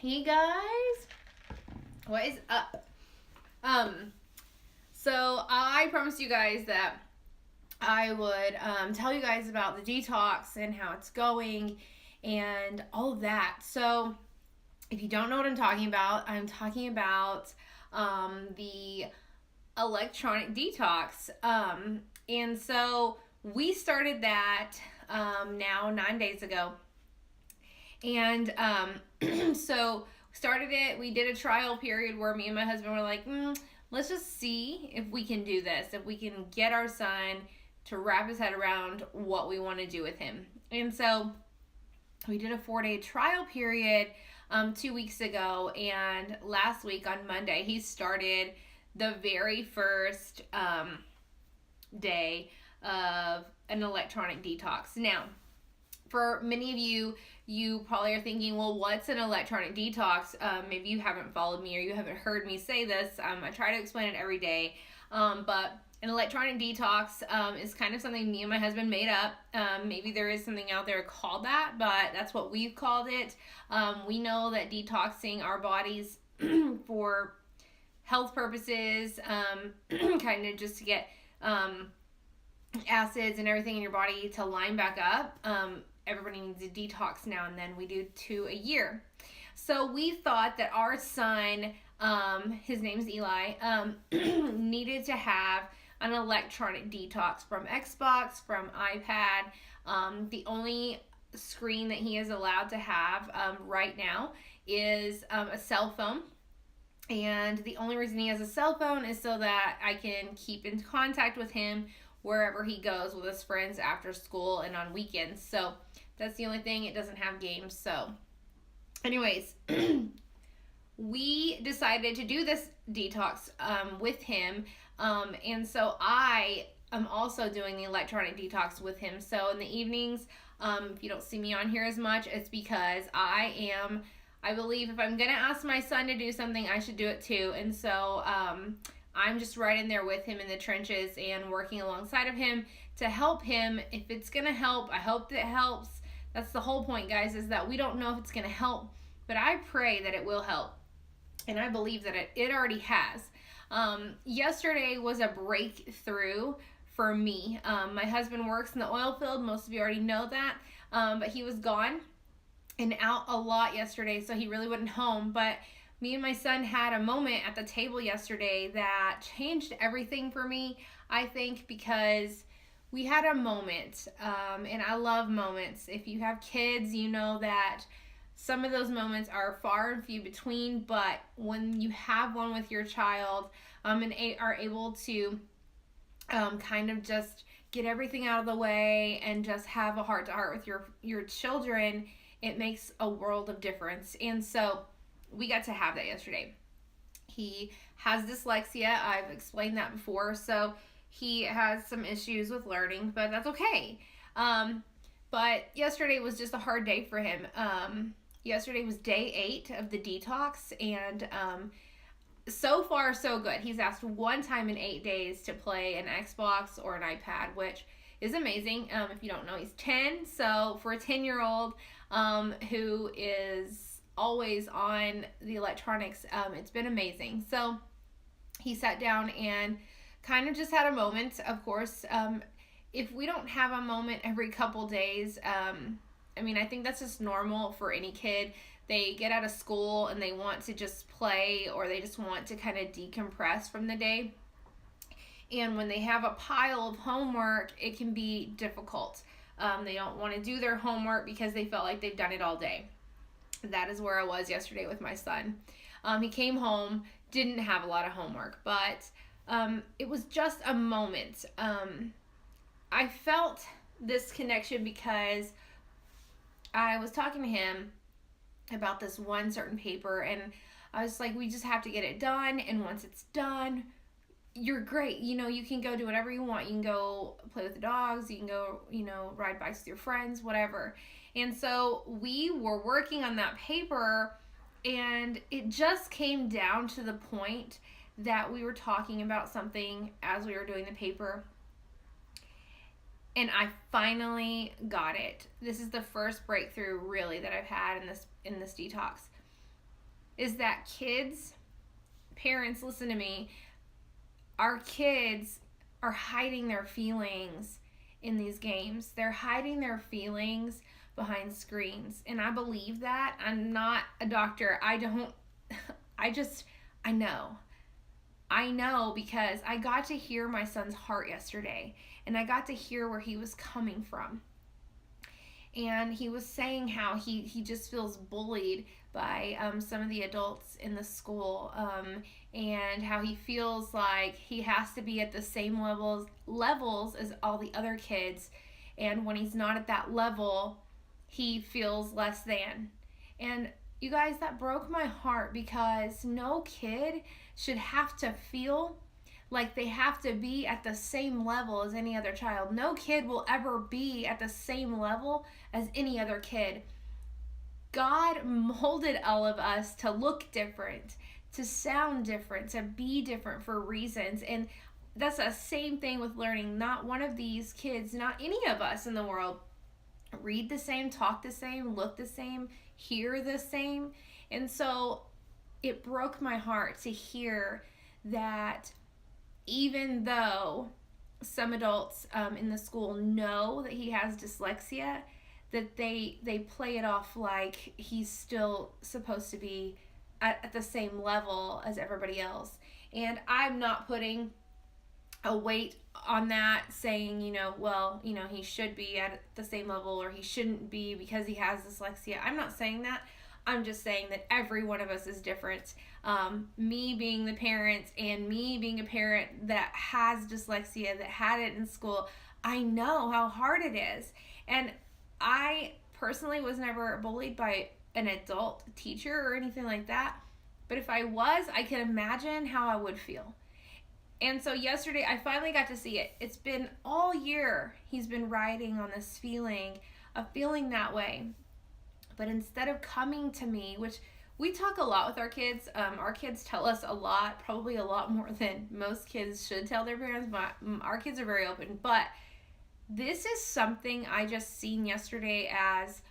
Hey guys, what is up? So I promised you guys that I would tell you guys about the detox and how it's going and all of that. So if you don't know what I'm talking about the electronic detox. And so we started that now 9 days ago. And so started it. We did a trial period where me and my husband were like, let's just see if we can do this, if we can get our son to wrap his head around what we want to do with him. And so we did a 4-day trial period 2 weeks ago, and last week on Monday he started the very first day of an electronic detox. Now, for many of you, you probably are thinking, well, what's an electronic detox? Maybe you haven't followed me or you haven't heard me say this. I try to explain it every day. But an electronic detox is kind of something me and my husband made up. Maybe there is something out there called that, but that's what we've called it. We know that detoxing our bodies for health purposes, kind of just to get acids and everything in your body to line back up. Everybody needs a detox now and then. We do 2 a year. So we thought that our son, his name's Eli, needed to have an electronic detox from Xbox, from iPad. The only screen that he is allowed to have right now is a cell phone. And the only reason he has a cell phone is so that I can keep in contact with him wherever he goes with his friends after school and on weekends. So that's the only thing. It doesn't have games. So anyways, we decided to do this detox with him. And so I am also doing the electronic detox with him. So in the evenings, if you don't see me on here as much, it's because I believe if I'm going to ask my son to do something, I should do it too. And so I'm just right in there with him in the trenches and working alongside of him to help him. If it's going to help, I hope that it helps. That's the whole point, guys, is that we don't know if it's going to help, but I pray that it will help. And I believe that it already has. Yesterday was a breakthrough for me. My husband works in the oil field. Most of you already know that. But he was gone and out a lot yesterday, so he really wasn't home. But me and my son had a moment at the table yesterday that changed everything for me, I think, because we had a moment, and I love moments. If you have kids, you know that some of those moments are far and few between, but when you have one with your child and are able to kind of just get everything out of the way and just have a heart-to-heart with your children, it makes a world of difference. And so we got to have that yesterday. He has dyslexia. I've explained that before. So he has some issues with learning, but that's okay. But yesterday was just a hard day for him. Yesterday was day 8 of the detox, and so far so good. He's asked one time in 8 days to play an Xbox or an iPad, which is amazing. If you don't know, he's 10. So for a 10-year-old who is always on the electronics, it's been amazing. So he sat down and kind of just had a moment. Of course, if we don't have a moment every couple days, I think that's just normal for any kid. They get out of school and they want to just play, or they just want to kind of decompress from the day. And when they have a pile of homework, it can be difficult. They don't want to do their homework because they felt like they've done it all day. That is where I was yesterday with my son. He came home, didn't have a lot of homework, but it was just a moment. I felt this connection because I was talking to him about this one certain paper, and I was like, we just have to get it done, and once it's done, you're great. You can go do whatever you want. You can go play with the dogs. You can go, ride bikes with your friends, whatever. And so we were working on that paper, and it just came down to the point that we were talking about something as we were doing the paper. And I finally got it. This is the first breakthrough really that I've had in this detox. is that kids, parents, listen to me, our kids are hiding their feelings in these games. They're hiding their feelings behind screens. And I believe that. I'm not a doctor. I know. I know because I got to hear my son's heart yesterday, and I got to hear where he was coming from. And he was saying how he just feels bullied by some of the adults in the school, and how he feels like he has to be at the same levels as all the other kids, and when he's not at that level, he feels less than. And you guys, that broke my heart because no kid should have to feel like they have to be at the same level as any other child. No kid will ever be at the same level as any other kid. God molded all of us to look different, to sound different, to be different for reasons. And that's the same thing with learning. Not one of these kids, not any of us in the world, read the same, talk the same, look the same, hear the same. And so it broke my heart to hear that even though some adults in the school know that he has dyslexia, that they play it off like he's still supposed to be at the same level as everybody else. And I'm not putting a weight on that, saying, he should be at the same level or he shouldn't be because he has dyslexia. I'm not saying that. I'm just saying that every one of us is different. Me being the parent and me being a parent that has dyslexia, that had it in school, I know how hard it is. And I personally was never bullied by an adult teacher or anything like that. But if I was, I can imagine how I would feel. And so yesterday, I finally got to see it. It's been all year he's been riding on this feeling of feeling that way. But instead of coming to me, which we talk a lot with our kids tell us a lot, probably a lot more than most kids should tell their parents, but our kids are very open. But this is something I just seen yesterday as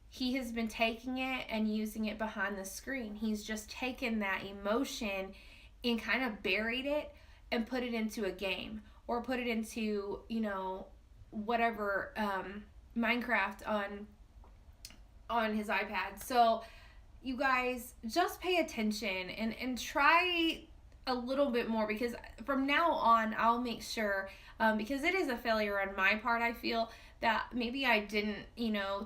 he has been taking it and using it behind the screen. He's just taken that emotion and kind of buried it and put it into a game or put it into, whatever, Minecraft on his iPad. So you guys just pay attention and try a little bit more, because from now on I'll make sure, because it is a failure on my part, I feel that maybe I didn't,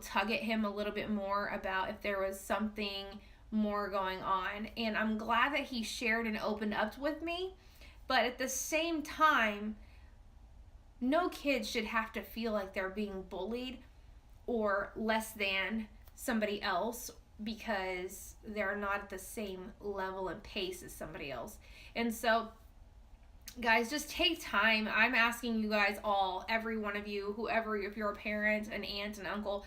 tug at him a little bit more about if there was something more going on. And I'm glad that he shared and opened up with me. But at the same time, no kid should have to feel like they're being bullied or less than somebody else because they're not at the same level and pace as somebody else. And so, guys, just take time. I'm asking you guys all, every one of you, whoever, if you're a parent, an aunt, an uncle,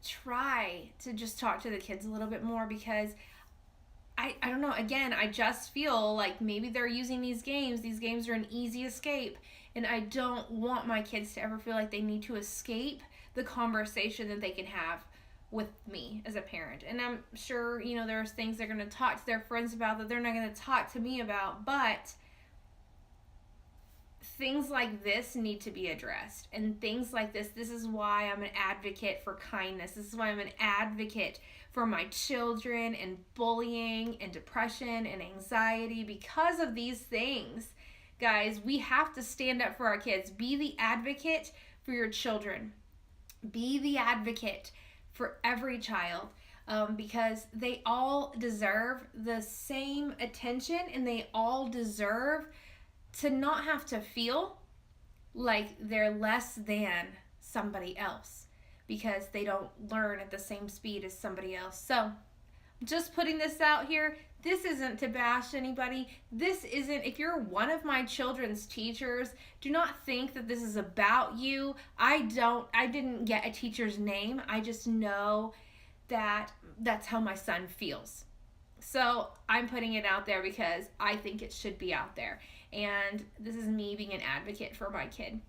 try to just talk to the kids a little bit more, because I don't know, again, I just feel like maybe they're using these games. These games are an easy escape, and I don't want my kids to ever feel like they need to escape the conversation that they can have with me as a parent. And I'm sure, there's things they're going to talk to their friends about that they're not going to talk to me about, but things like this need to be addressed. And things like this is why I'm an advocate for kindness. This is why I'm an advocate for my children and bullying and depression and anxiety. Because of these things, guys, we have to stand up for our kids. Be the advocate for your children. Be the advocate for every child, because they all deserve the same attention, and they all deserve to not have to feel like they're less than somebody else because they don't learn at the same speed as somebody else. So, just putting this out here, this isn't to bash anybody. This isn't, if you're one of my children's teachers, do not think that this is about you. I didn't get a teacher's name. I just know that that's how my son feels. So I'm putting it out there because I think it should be out there. And this is me being an advocate for my kid.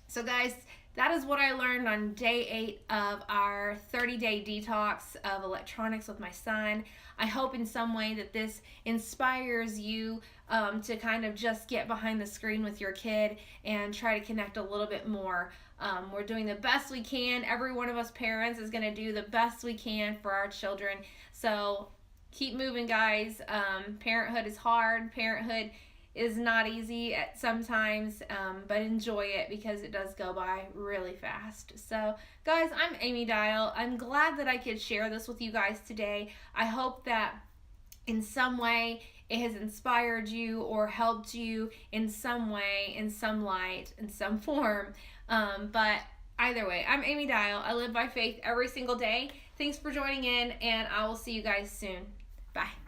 So guys, that is what I learned on day 8 of our 30-day detox of electronics with my son. I hope in some way that this inspires you to kind of just get behind the screen with your kid and try to connect a little bit more. We're doing the best we can. Every one of us parents is going to do the best we can for our children. So keep moving, guys. Parenthood is hard. Parenthood is not easy at sometimes, but enjoy it because it does go by really fast. So, guys, I'm Amy Dial. I'm glad that I could share this with you guys today. I hope that in some way it has inspired you or helped you in some way, in some light, in some form. But either way, I'm Amy Dial. I live by faith every single day. Thanks for joining in, and I will see you guys soon. Bye.